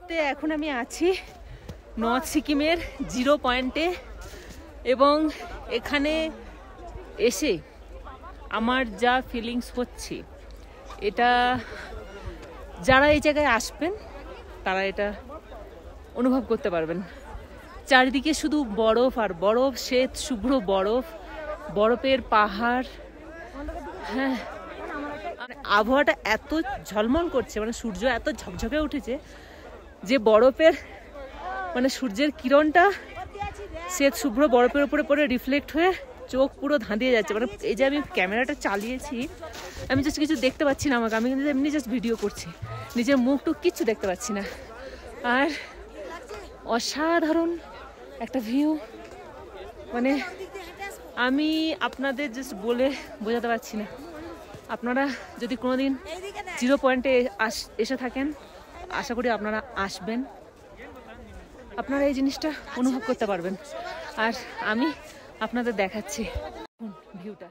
মুহূর্তে এখন আমি আছি নর্থ সিকিমের 0 পয়েন্টে এবং এখানে এসে আমার যা ফিলিংস হচ্ছে এটা যারা এই জায়গায় আসবেন তারা এটা অনুভব করতে পারবেন। চারিদিকে শুধু বরফ আর বরফ, শ্বেত শুভ্র বরফ, বরফের পাহাড়। হ্যাঁ, আবহাওয়াটা এত ঝলমল করছে, মানে সূর্য এত ঝকঝকে উঠেছে যে বরফের মানে সূর্যের কিরণটা শ্বেত শুভ্র বরফের উপরে পড়ে রিফ্লেক্ট হয়ে চোখ পুরো ধাঁধিয়ে যাচ্ছে। মানে এই যে আমি ক্যামেরাটা চালিয়েছি, আমি জাস্ট কিছু দেখতে পাচ্ছি না আমাকে, আমি কিন্তু এমনি জাস্ট ভিডিও করছি, নিজের মুখটুক কিচ্ছু দেখতে পাচ্ছি না। আর অসাধারণ একটা ভিউ, মানে আমি আপনাদের জাস্ট বলে বোঝাতে পারছি না। আপনারা যদি কোনোদিন 0 পয়েন্টে এসে থাকেন, আশা করি আপনারা আসবেন, আপনারা এই জিনিসটা অনুভব করতে পারবেন। আর আমি আপনাদের দেখাচ্ছি ভিউটা।